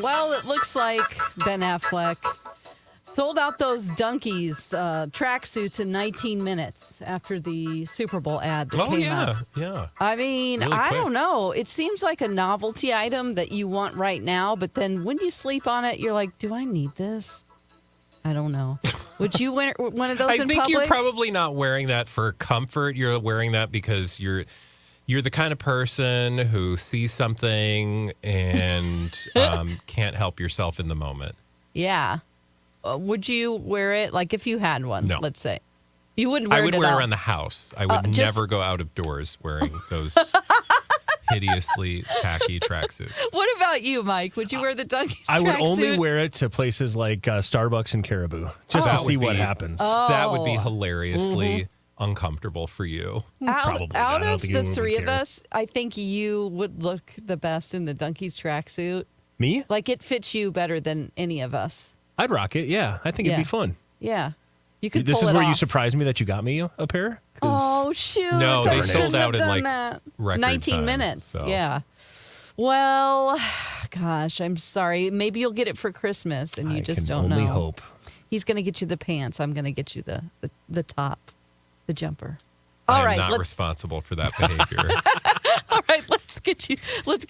Well, it looks like Ben Affleck sold out those Dunkies tracksuits in 19 minutes after the Super Bowl ad that came out. Yeah. I mean, Really I quick. don't know. It seems like a novelty item that you want right now, but then when you sleep on it, you're like, do I need this? I don't know. Would you wear one of those I in think public? you're probably not wearing that for comfort. You're wearing that because you're the kind of person who sees something and can't help yourself in the moment. Yeah. Would you wear it? Like if you had one, No. let's say. You wouldn't wear it I would at wear all. it around the house. I would just- never go out of doors wearing those hideously tacky tracksuits. What about you, Mike? Would you wear the Dunkies I would tracksuit? only wear it to places like Starbucks and Caribou just to That see would what be- happens. That would be Oh. hilariously uncomfortable for you. Probably not. I Out don't of think the anyone would three of care. us, I think you would look the best in the Dunkies tracksuit. Me? Like it fits you better than any of us. I'd rock it. Yeah, I think Yeah. it'd be fun. Yeah. You could This pull is it where you off. surprised me that you got me a pair. 'Cause Oh, shoot. No, I they shouldn't sold out have in, done like, that. record 19 time, minutes. so. Yeah. Well, gosh, I'm sorry. Maybe you'll get it for Christmas and you I just can don't only know. hope. He's going to get you the pants. I'm going to get you the top, the jumper. All I'm right, not let's responsible for that behavior. all right, let's get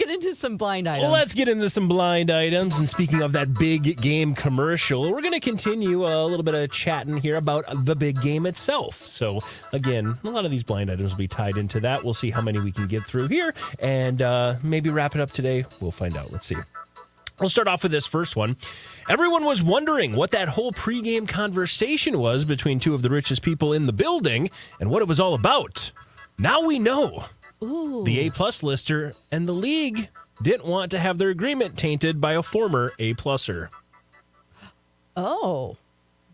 into some blind items. Well, let's get into some blind items. And speaking of that big game commercial, we're going to continue a little bit of chatting here about the big game itself. So, again, a lot of these blind items will be tied into that. We'll see how many we can get through here and maybe wrap it up today. We'll find out. Let's see. We'll start off with this first one. Everyone was wondering what that whole pregame conversation was between two of the richest people in the building and what it was all about. Now we know. Ooh. The A-plus lister and the league didn't want to have their agreement tainted by a former A-pluser. Oh.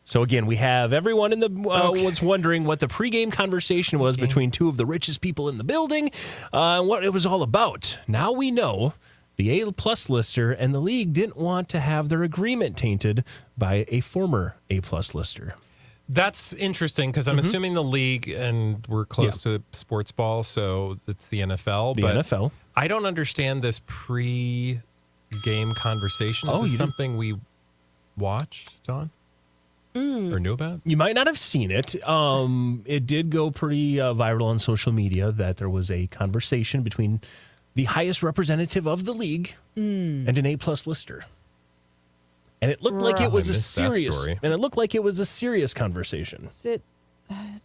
So again, we have everyone in the was wondering what the pregame conversation was between two of the richest people in the building and what it was all about. Now we know. The A-plus lister and the league didn't want to have their agreement tainted by a former A-plus lister. That's interesting because I'm assuming the league, and we're close to sports ball, so it's the NFL. The NFL. I don't understand this pre-game conversation. Is Oh, this you didn't- something we watched, Dawn? Or knew about? You might not have seen it. It did go pretty viral on social media that there was a conversation between the highest representative of the league and an A-plus lister. And it looked like it was I a missed that serious story. and it looked like it was a serious conversation. Is it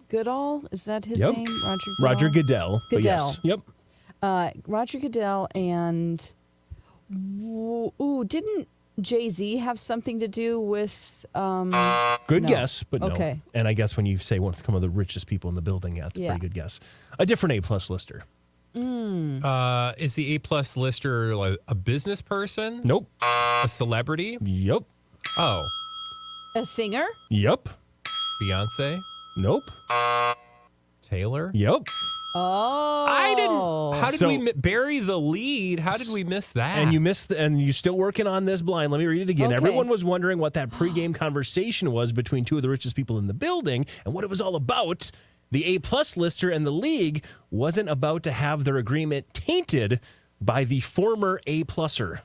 Goodall? Is that his Yep. name? Roger Goodell. But yes. Yep. Roger Goodell and didn't Jay-Z have something to do with Good No. guess, but no. Okay. And I guess when you say one of the richest people in the building, yeah, it's a pretty good guess. A different A-plus lister. Is the A-plus lister like a business person? Nope. A celebrity? Yep. Oh, a singer? Yep. Beyonce? Nope. Taylor? Yep. Oh. I didn't. How did So- we bury the lead? How did we miss that? And you missed, and you're still working on this blind. Let me read it again. Okay. Everyone was wondering what that pregame conversation was between two of the richest people in the building and what it was all about. The A-plus lister and the league wasn't about to have their agreement tainted by the former A-pluser.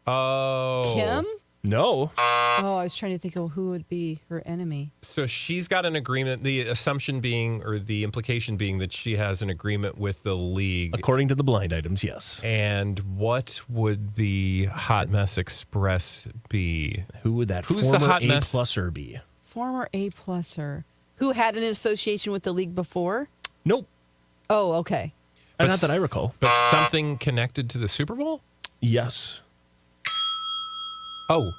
Oh. Kim? No. Oh, I was trying to think of who would be her enemy. So she's got an agreement, the assumption being, or the implication being that she has an agreement with the league. According to the blind items, yes. And what would the Hot Mess Express be? Who would that Who's the former hot mess? A-pluser be? Former A-pluser. Who had an association with the league before? Nope. Oh, okay. Not that I recall. But something connected to the Super Bowl? Yes. Oh.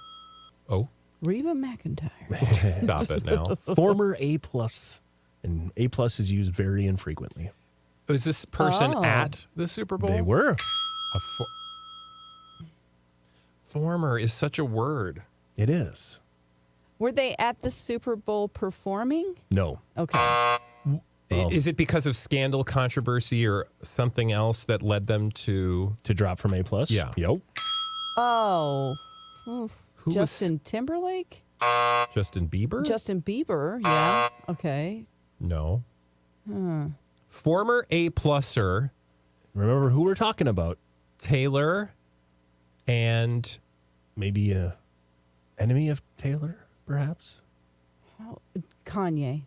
Reba McEntire. Stop it now. Former A-plus. And A-plus is used very infrequently. Was this person Oh. at the Super Bowl? They were. Former is such a word. It is. Were they at the Super Bowl performing? No. Okay. Oh. Is it because of scandal, controversy, or something else that led them to... To drop from A-plus? Yeah. Yep. Oh. Who Justin Timberlake? was Justin Bieber? Justin Bieber, yeah. Okay. No. Former A-pluser, Remember who we're talking about. Taylor, and maybe a enemy of Taylor, perhaps? Kanye.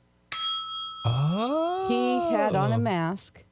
Oh. He had on a mask.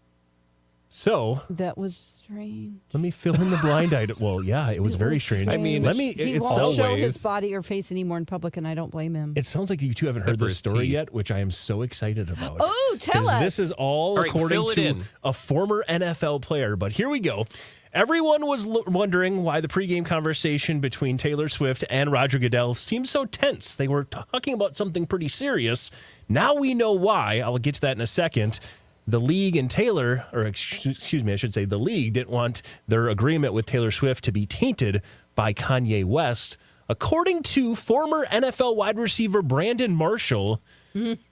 So That was strange. let me fill in the blind item. Well, yeah, it was very strange. I mean, let me. He It won't sounds, show always- his body or face anymore in public, and I don't blame him. it sounds like you two haven't Except heard for this his story teeth. yet, which I am so excited about. Oh, tell 'Cause us. This is all right, according fill it to in. a former NFL player. But here we go. Everyone was wondering why the pregame conversation between Taylor Swift and Roger Goodell seemed so tense. They were talking about something pretty serious. Now we know why. I'll get to that in a second. The league and Taylor, or excuse me, I should say the league didn't want their agreement with Taylor Swift to be tainted by Kanye West. According to former NFL wide receiver Brandon Marshall,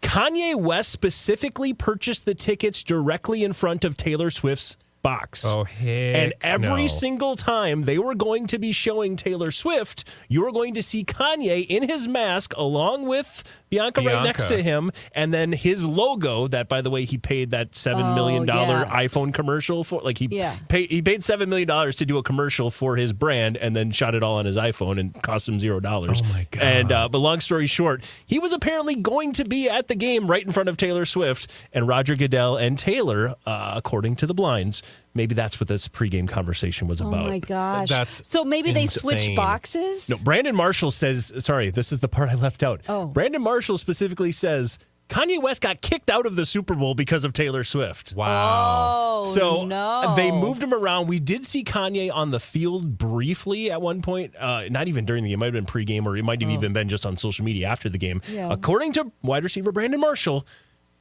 Kanye West specifically purchased the tickets directly in front of Taylor Swift's box. Oh, heck And every no. single time they were going to be showing Taylor Swift, you were going to see Kanye in his mask along with Bianca right next to him. And then his logo that, by the way, he paid that $7 million yeah. iPhone commercial for. Like he paid $7 million to do a commercial for his brand and then shot it all on his iPhone and cost him $0. Oh, my God. And but long story short, he was apparently going to be at the game right in front of Taylor Swift, and Roger Goodell and Taylor, according to the blinds, maybe that's what this pregame conversation was about. Oh my gosh. That's so maybe they insane. switched boxes? No, Brandon Marshall says, sorry, this is the part I left out. Oh. Brandon Marshall specifically says Kanye West got kicked out of the Super Bowl because of Taylor Swift. Wow. Oh, So no. they moved him around. We did see Kanye on the field briefly at one point, not even during the game. It might have been pregame, or it might have even been just on social media after the game. Yeah. According to wide receiver Brandon Marshall,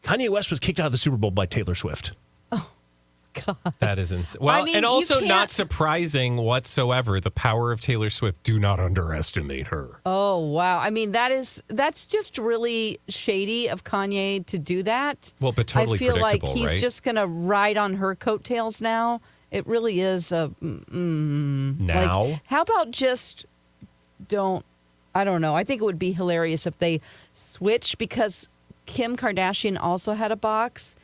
Kanye West was kicked out of the Super Bowl by Taylor Swift. God. That is insane. Well, I mean, and you also can't- not surprising whatsoever. The power of Taylor Swift. Do not underestimate her. Oh, wow. I mean, that's just really shady of Kanye to do that. Well, but totally I feel like predictable, he's right? just going to ride on her coattails now. It really is a Now, Like, how about just I don't know. I think it would be hilarious if they switched, because Kim Kardashian also had a box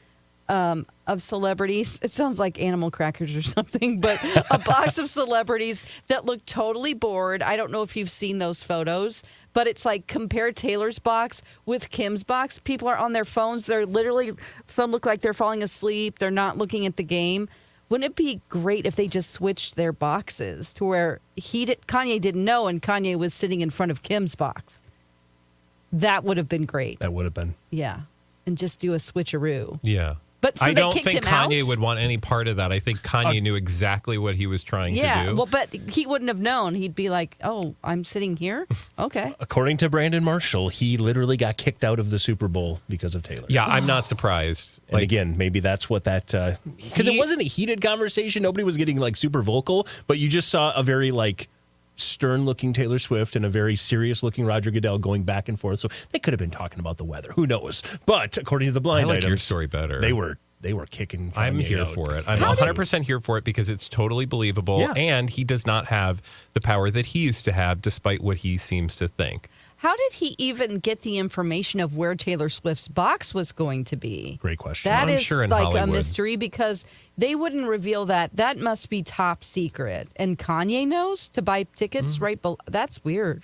of celebrities. It sounds like animal crackers or something, but a box of celebrities that look totally bored. I don't know if you've seen those photos, but it's like compare Taylor's box with Kim's box. People are on their phones. They're literally, some look like they're falling asleep. They're not looking at the game. Wouldn't it be great if they just switched their boxes to where Kanye didn't know and Kanye was sitting in front of Kim's box? That would have been great. That would have been. Yeah. And just do a switcheroo. yeah. But so I they don't kicked think him Kanye out? would want any part of that. I think Kanye knew exactly what he was trying to do. Well, but he wouldn't have known. He'd be like, "Oh, I'm sitting here. Okay." According to Brandon Marshall, he literally got kicked out of the Super Bowl because of Taylor. Yeah, I'm not surprised. And again, maybe that's what that, because it wasn't a heated conversation. Nobody was getting like super vocal, but you just saw a very like stern looking Taylor Swift and a very serious looking Roger Goodell going back and forth. So they could have been talking about the weather. Who knows? But according to the blind I like items, your story better. they were kicking. I'm Kanye here out. for it. I'm 100% here for it because it's totally believable. Yeah. And he does not have the power that he used to have, despite what he seems to think. How did he even get the information of where Taylor Swift's box was going to be? Great question. That I'm is sure in like Hollywood. a mystery, because they wouldn't reveal that. That must be top secret. And Kanye knows to buy tickets right below. That's weird.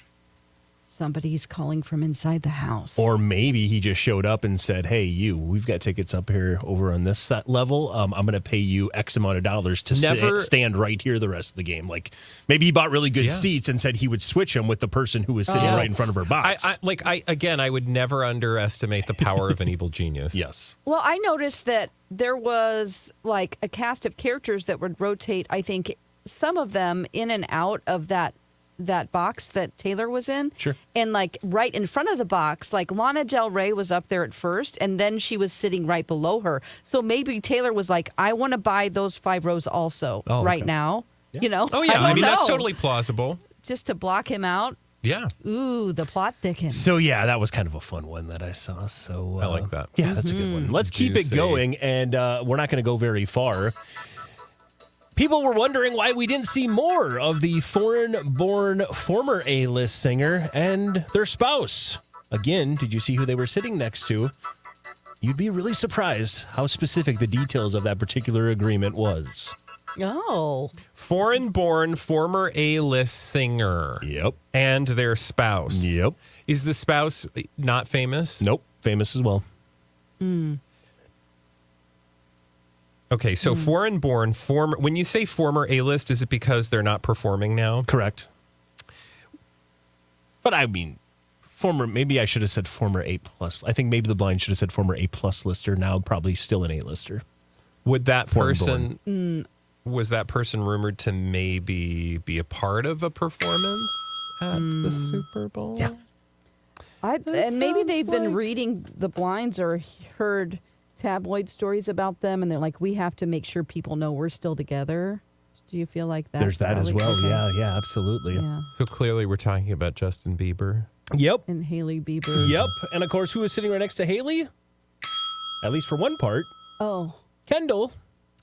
Somebody's calling from inside the house. Or maybe he just showed up and said, "Hey, we've got tickets up here over on this level. I'm going to pay you X amount of dollars to stand right here the rest of the game." Like maybe he bought really good seats and said he would switch them with the person who was sitting right in front of her box. I would never underestimate the power of an evil genius. Yes. Well, I noticed that there was like a cast of characters that would rotate, I think, some of them in and out of that box that Taylor was in. Sure. And like right in front of the box, like Lana Del Rey was up there at first, and then she was sitting right below her. So maybe Taylor was like, I want to buy those 5 rows also right now. Yeah. You know? Oh, yeah. I mean, don't that's know. totally plausible. Just to block him out. Yeah. Ooh, the plot thickens. So, yeah, that was kind of a fun one that I saw. So I like that. Yeah, that's a good one. Let's keep it Juicy. going, and we're not going to go very far. People were wondering why we didn't see more of the foreign-born former A-list singer and their spouse. Again, did you see who they were sitting next to? You'd be really surprised how specific the details of that particular agreement was. Oh. Foreign-born former A-list singer. Yep. And their spouse. Yep. Is the spouse not famous? Nope. Famous as well. Okay, so foreign-born, former. When you say former A-list, is it because they're not performing now? Correct. But I mean, maybe I should have said former A+. I think maybe the blind should have said former A+ lister, now probably still an A-lister. Would that Foreign-born. person, was that person rumored to maybe be a part of a performance at the Super Bowl? Yeah. And maybe sounds they've been like- reading the blinds or heard tabloid stories about them, and they're like, we have to make sure people know we're still together. Do you feel like that? There's that as well. Yeah, absolutely. Yeah. So clearly we're talking about Justin Bieber. Yep. And Haley Bieber. Yep. And of course, who is sitting right next to Haley? At least for one part, Oh. Kendall.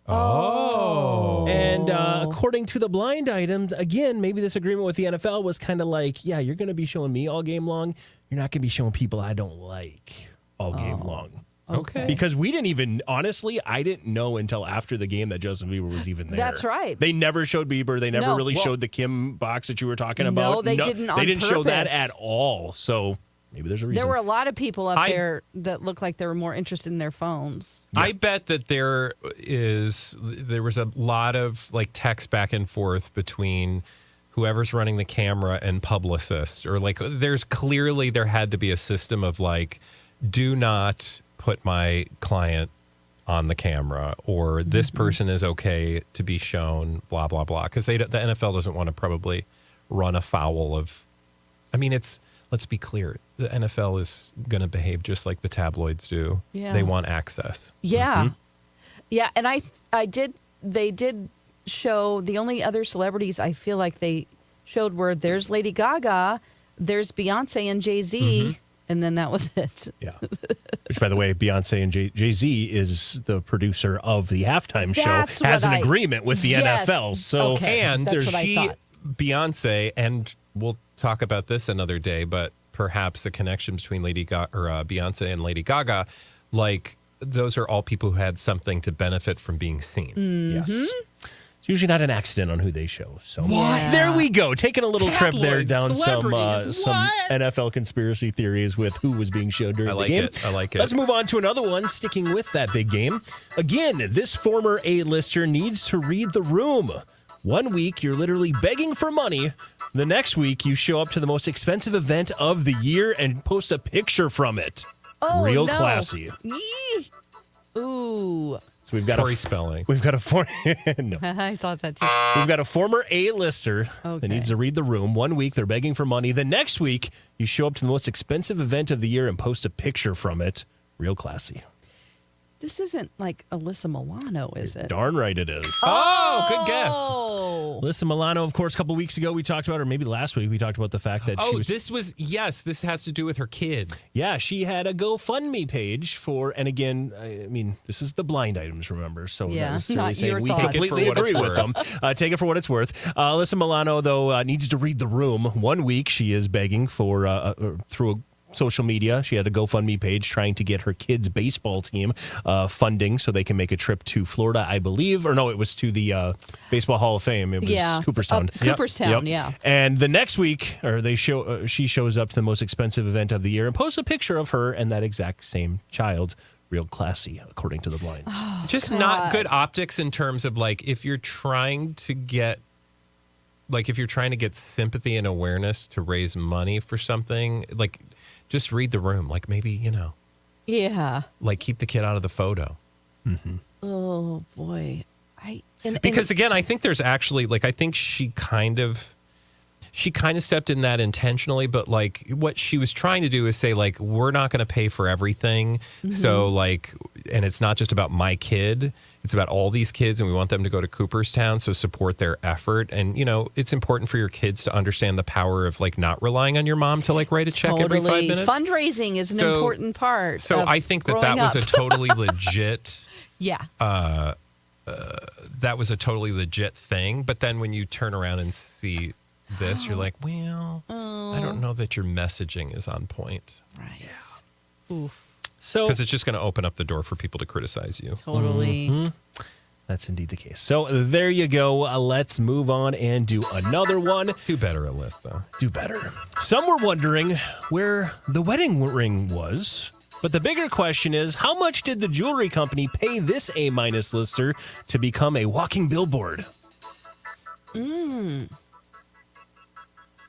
Oh. And according to the blind items, again, maybe this agreement with the NFL was kind of like, yeah, you're going to be showing me all game long. You're not going to be showing people I don't like all game long. Okay. Because we didn't even, honestly, I didn't know until after the game that Justin Bieber was even there. That's right. They never showed Bieber. They never No. really Well- showed the Kim box that you were talking No, about. they didn't on They didn't show that purpose. at all. So maybe there's a reason. There were a lot of people up there that looked like they were more interested in their phones. I bet that there was a lot of like text back and forth between whoever's running the camera and publicists, or like there had to be a system of like, do not put my client on the camera, or this person is okay to be shown, blah, blah, blah. Because the NFL doesn't want to probably run afoul of, I mean, let's be clear, the NFL is going to behave just like the tabloids do. Yeah. They want access. Yeah. Yeah, and they did show the only other celebrities I feel like they showed were there's Lady Gaga, there's Beyonce and Jay-Z, and then that was it. Yeah. Which, by the way, Beyonce and Jay-Z is the producer of the halftime That's show, has what an agreement with the Yes. NFL. So, Okay. And That's what I thought. Beyonce, and we'll talk about this another day, but perhaps a connection between Beyonce and Lady Gaga, like those are all people who had something to benefit from being seen. yes. It's usually not an accident on who they show. So Yeah. there we go. Taking a little trip there Tabloid down some celebrities. What? NFL conspiracy theories with who was being showed during I like the game. it. I like it. Let's move on to another one, sticking with that big game. Again, this former A-lister needs to read the room. 1 week, you're literally begging for money. The next week, you show up to the most expensive event of the year and post a picture from it. Oh, Real no. classy. Yee. Ooh. So we've got Corey spelling. We've got a no. I thought that too. We've got a former A-lister Okay. that needs to read the room. 1 week, they're begging for money. The next week, you show up to the most expensive event of the year and post a picture from it. Real classy. This isn't like Alyssa Milano, is it? Darn right it is. Oh, good guess. Oh. Alyssa Milano, of course, a couple weeks ago we talked about, or maybe last week we talked about the fact that she Oh, was. this has to do with her kid. Yeah, she had a GoFundMe page for, and again, I mean, this is the blind items, remember? So Yeah, not necessarily not saying your we thoughts. completely Take it for what agree it's with them. Take it for what it's worth. Alyssa Milano, though, needs to read the room. 1 week she is begging for, through social media. She had a GoFundMe page trying to get her kids' baseball team funding so they can make a trip to Florida, I believe. Or no, it was to the Baseball Hall of Fame. It was Cooperstown. Cooperstown, yeah. And the next week, she shows up to the most expensive event of the year and posts a picture of her and that exact same child. Real classy, according to the blinds. Just not good optics in terms of like if you're trying to get sympathy and awareness to raise money for something, like just read the room. Like maybe, Yeah. like keep the kid out of the photo. Oh boy. Because again, I think there's actually like, I think she kind of stepped in that intentionally, but like what she was trying to do is say like, we're not going to pay for everything. So like, and it's not just about my kid, it's about all these kids and we want them to go to Cooperstown. So support their effort. And it's important for your kids to understand the power of like not relying on your mom to like write a check every 5 minutes. Fundraising is an important part. So of I think that growing was up. a totally legit, Yeah. that was a totally legit thing. But then when you turn around and see this, you're like, well, I don't know that your messaging is on point. Right. Oof. So Because it's just going to open up the door for people to criticize you. Totally. That's indeed the case. So there you go. Let's move on and do another one. Do better at list, though. Do better. Some were wondering where the wedding ring was. But the bigger question is, how much did the jewelry company pay this A-minus lister to become a walking billboard?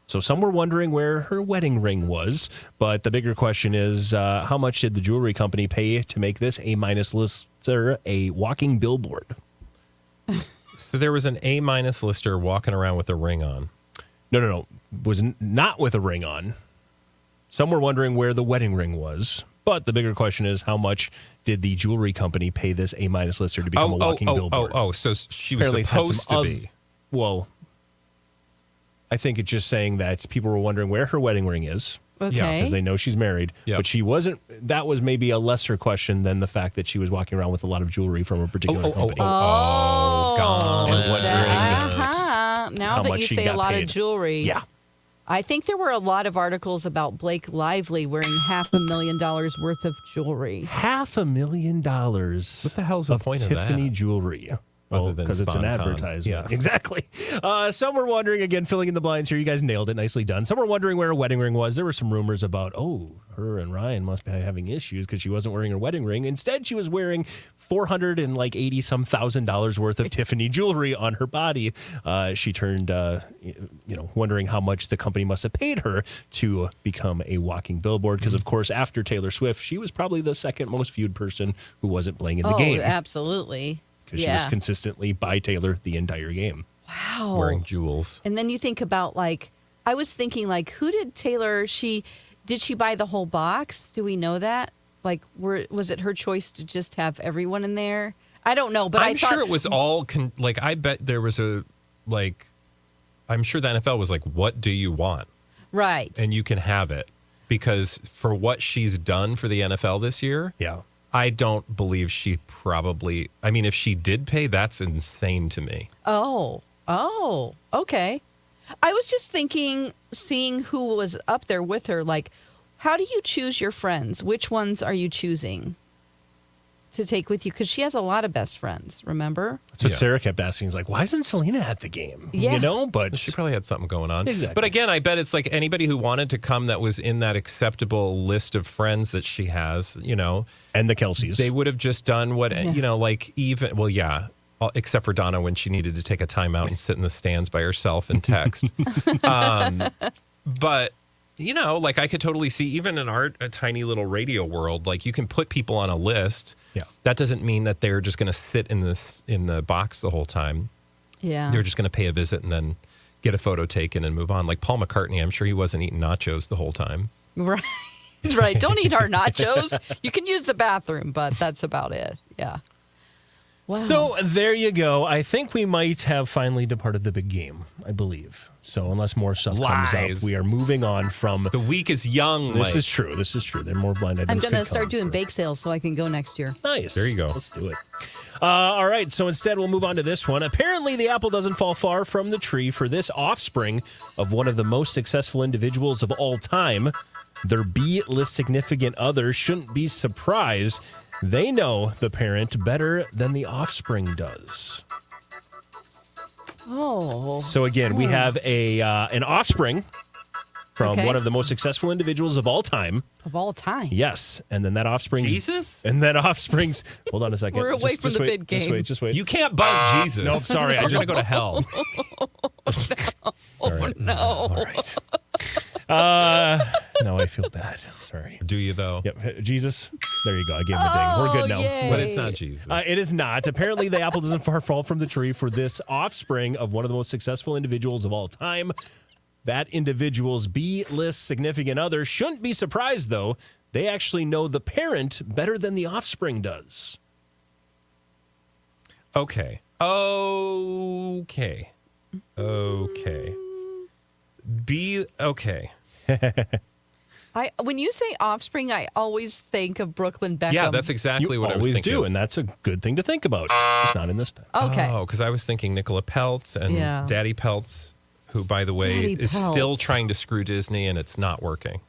So some were wondering where her wedding ring was, but the bigger question is, how much did the jewelry company pay to make this A-minus lister a walking billboard? So there was an A-minus lister walking around with a ring on. No. Was not with a ring on. Some were wondering where the wedding ring was, but the bigger question is, how much did the jewelry company pay this A-minus lister to become a walking billboard? So she was Apparently it's had supposed some to be. Well, I think it's just saying that people were wondering where her wedding ring is. Okay. Because they know she's married. Yep. But she wasn't. That was maybe a lesser question than the fact that she was walking around with a lot of jewelry from a particular company. Gone. And wondering Now how that much you she say a got lot paid. of jewelry. Yeah. I think there were a lot of articles about Blake Lively wearing $500,000 worth of jewelry. $500,000. What the hell's the point of that? Tiffany jewelry. Well, Other than because it's an SponCon. advertisement. Yeah. Exactly. Some were wondering, again, filling in the blinds here. You guys nailed it. Nicely done. Some were wondering where her wedding ring was. There were some rumors about, her and Ryan must be having issues because she wasn't wearing her wedding ring. Instead, she was wearing $480,000 worth of Tiffany jewelry on her body. She turned, wondering how much the company must have paid her to become a walking billboard. Because, of course, after Taylor Swift, she was probably the second most viewed person who wasn't playing in the game. Absolutely. Because she was consistently by Taylor the entire game. Wow. Wearing jewels. And then you think about, I was thinking, who did Taylor, did she buy the whole box? Do we know that? Was it her choice to just have everyone in there? I don't know, but I'm I thought sure it was all, I bet there was I'm sure the NFL was like, what do you want? right. And you can have it. Because for what she's done for the NFL this year, Yeah. I don't believe she probably, if she did pay, that's insane to me. Oh, okay. I was just thinking, seeing who was up there with her, how do you choose your friends? Which ones are you choosing to take with you? Because she has a lot of best friends, remember? That's what Yeah. Sarah kept asking. Is why isn't Selena at the game? Yeah. But She probably had something going on. Exactly. But again, I bet it's like anybody who wanted to come that was in that acceptable list of friends that she has, and the Kelseys. they would have just done what, except for Donna when she needed to take a timeout and sit in the stands by herself and text. But, I could totally see, even in a tiny little radio world, you can put people on a list. Yeah. That doesn't mean that they're just going to sit in the box the whole time. Yeah. They're just going to pay a visit and then get a photo taken and move on. Like Paul McCartney, I'm sure he wasn't eating nachos the whole time. Right. Right. Don't eat our nachos. You can use the bathroom, but that's about it. Yeah. Wow. So there you go. I think we might have finally departed the big game, I believe. So unless more stuff comes Lies. up, we are moving on from... The week is young. This Mike. is true. This is true. There are more blind items. I'm going to could start come doing through. bake sales so I can go next year. Nice. There you go. Let's do it. All right. So instead, we'll move on to this one. Apparently, the apple doesn't fall far from the tree for this offspring of one of the most successful individuals of all time. Their B-list significant other shouldn't be surprised. They know the parent better than the offspring does. Oh. So again, we have an offspring from Okay. one of the most successful individuals of all time. Of all time. Yes, and then that offspring. Jesus? And that offspring's. Hold on a second. We're away from the wait, big Just game. wait. Just wait. You can't buzz Jesus. Nope, sorry, I You're just- gonna go to hell. All right. No. All right. Now I feel bad. Sorry. Do you though? Yep. Jesus. There you go. I gave him the ding. We're good now. yay. But it's not Jesus. It is not. Apparently, the apple doesn't far fall from the tree for this offspring of one of the most successful individuals of all time. That individual's B-list significant other shouldn't be surprised, though. They actually know the parent better than the offspring does. Okay. Okay. Okay. When you say offspring, I always think of Brooklyn Beckham. Yeah, that's exactly You what I was always thinking. do, and that's a good thing to think about. It's not in this time. Okay. Oh, because I was thinking Nicola Peltz and Yeah. Daddy Peltz, who, by the way, Daddy is still Peltz. trying to screw Disney, and it's not working.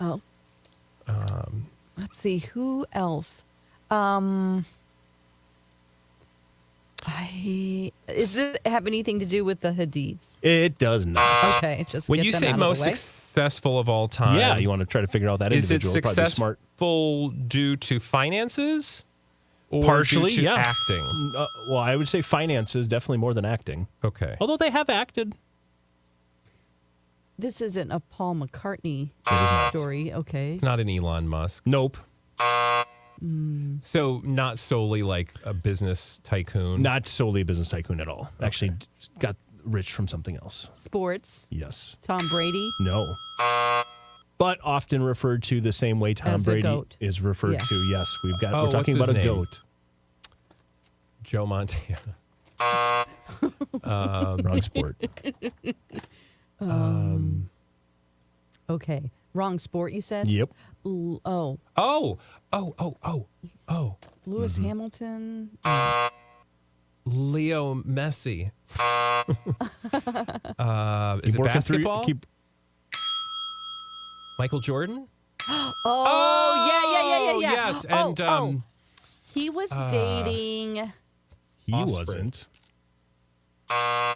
Oh. Let's see. Who else? Does this have anything to do with the Hadids? It does not. Okay, just When get you them say out of most the way. successful of all time, Yeah, you want to try to figure out that is it individual. Probably smart. successful due to finances? Or Partially, due to yeah. acting? Well, I would say finances definitely more than acting. Okay. Although they have acted. This isn't a Paul McCartney It is not. story. Okay. It's not an Elon Musk. Nope. So not solely like a business tycoon. Not solely a business tycoon at all. Actually, got rich from something else. Sports. Yes. Tom Brady. No. But often referred to the same way Tom As a Brady goat. is referred Yeah. to. Yes, Oh, we're talking what's about a his name? goat. Joe Montana. Wrong sport. Okay. Wrong sport, you said? Yep. Oh, Lewis Mm-hmm. Hamilton. Leo Messi. Is it Working through- basketball? Michael Jordan? Oh, yeah. Yes, and He was dating. He Offspring. wasn't.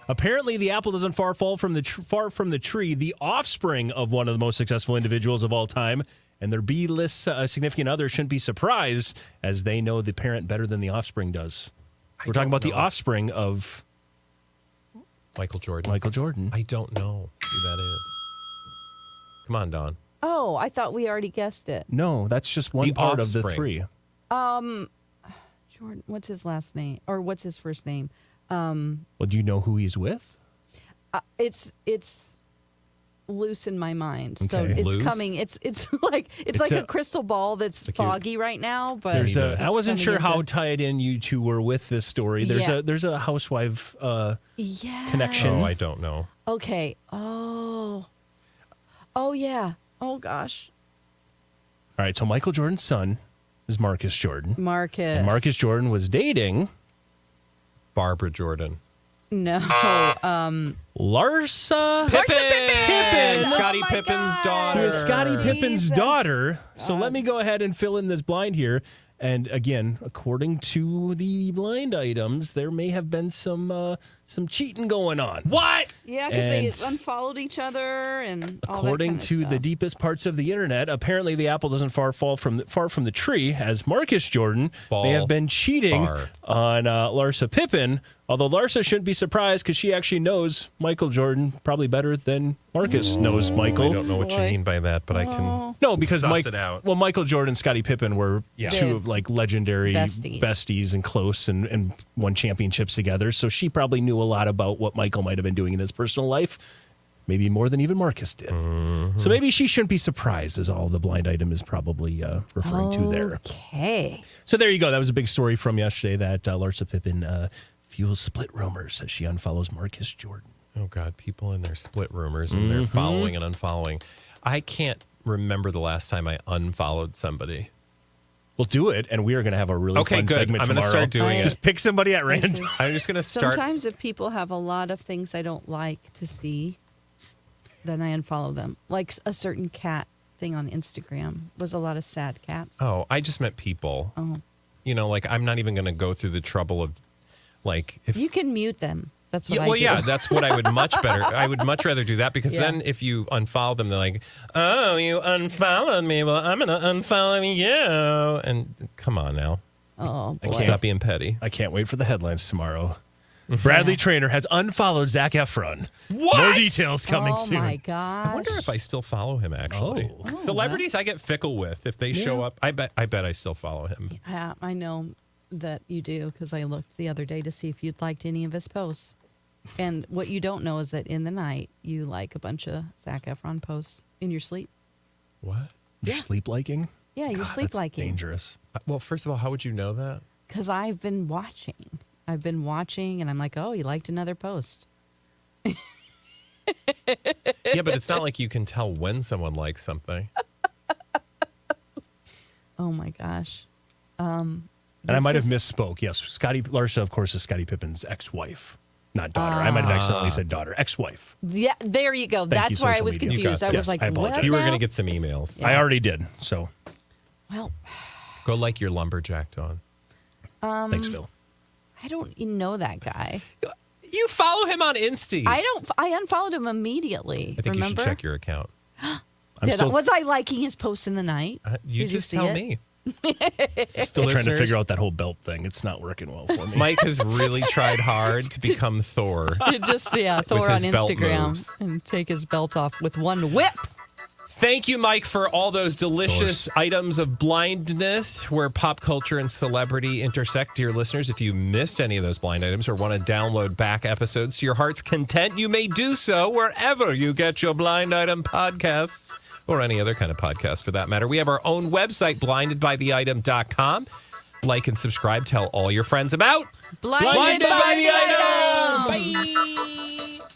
Apparently, the apple doesn't far from the tree. The offspring of one of the most successful individuals of all time, and their B-list significant other shouldn't be surprised, as they know the parent better than the offspring does. We're talking about the offspring of Michael Jordan. Michael Jordan. I don't know who that is. Come on, Dawn. Oh, I thought we already guessed it. No, that's just one The part of the offspring. three. Jordan, what's his last name? Or what's his first name? Well, do you know who he's with? It's loose in my mind. So Okay. it's Loose? coming. It's like a crystal ball that's foggy right now, but There's it's I wasn't coming sure how into- tied in you two were with this story. There's a housewife yeah. connection. Oh, I don't know. Okay. Oh yeah. Oh gosh. All right, so Michael Jordan's son is Marcus Jordan. Marcus. And Marcus Jordan was dating Barbara Jordan. No. Larsa Pippen! Oh Scottie my Pippen's God. daughter. Who is Scottie Pippen's Jesus. daughter. So let me go ahead and fill in this blind here. And again, according to the blind items, there may have been some cheating going on. What? Yeah, because they And- unfollowed each other and all According that kind to of the stuff. deepest parts of the internet, apparently the apple doesn't far from the tree, as Marcus Jordan may have been cheating far. on Larsa Pippen. Although Larsa shouldn't be surprised because she actually knows Michael Jordan probably better than Marcus knows Michael. I don't know what you Boy. mean by that, but I can. No, because Suss it out. Well, Michael Jordan and Scottie Pippen were two They're of like legendary besties. and close and won championships together. So she probably knew a lot about what Michael might have been doing in his personal life, maybe more than even Marcus did. Mm-hmm. So maybe she shouldn't be surprised, is all the blind item is probably referring to there. Okay. So there you go. That was a big story from yesterday that Larsa Pippen fuels split rumors as she unfollows Marcus Jordan. Oh, God. People in their split rumors and they're following and unfollowing. I can't remember the last time I unfollowed somebody. We'll do it, and we are going to have a really Okay, fun good. segment I'm gonna tomorrow. start doing it. Just pick somebody at random. I'm just going to start. Sometimes if people have a lot of things I don't like to see, then I unfollow them. Like a certain cat thing on Instagram was a lot of sad cats. Oh, I just meant people. Oh. You know, like I'm not even going to go through the trouble of, like, if You can mute them. That's what yeah, I well, do. yeah, that's what I would much better. I would much rather do that because Yeah. then if you unfollow them, they're like, "Oh, you unfollowed me. Well, I'm gonna unfollow you." And come on now, Oh boy. stop being petty. I can't wait for the headlines tomorrow. Bradley Traynor has unfollowed Zac Efron. What? More details coming oh soon. my gosh. I wonder if I still follow him. Actually, Oh. celebrities I get fickle with if they show up. I bet I still follow him. Yeah, I know that you do because I looked the other day to see if you'd liked any of his posts. And what you don't know is that in the night you like a bunch of Zac Efron posts in your sleep. What? You're sleep liking? Yeah, you're sleep That's liking. dangerous. Well, first of all, how would you know that? Because I've been watching. And I'm like, oh, you liked another post. Yeah, but it's not like you can tell when someone likes something. Oh my gosh. And I might have misspoke. Yes, Larsa, of course, is Scottie Pippen's ex-wife, not daughter. I might have accidentally said daughter, ex-wife. Yeah, there you go. Thank That's you, where I social was media. You confused. got I that. was Yes, like, I apologize. what You were now? going to get some emails. Yeah. I already did. So Well, Go like your lumberjack, Dawn. thanks, Phil. I don't even know that guy. You follow him on Insties. I unfollowed him immediately. I think remember? you should check your account. Was I liking his posts in the night? You Did just see tell it? me. Still trying to Listeners. figure out that whole belt thing. It's not working well for me. Mike has really tried hard to become Thor. Just Thor on his belt Instagram moves. and take his belt off with one whip. Thank you, Mike, for all those delicious items of blindness where pop culture and celebrity intersect. Dear listeners, if you missed any of those blind items or want to download back episodes to your heart's content, you may do so wherever you get your blind item podcasts or any other kind of podcast for that matter. We have our own website, blindedbytheitem.com. Like and subscribe. Tell all your friends about Blinded by the Item. Bye.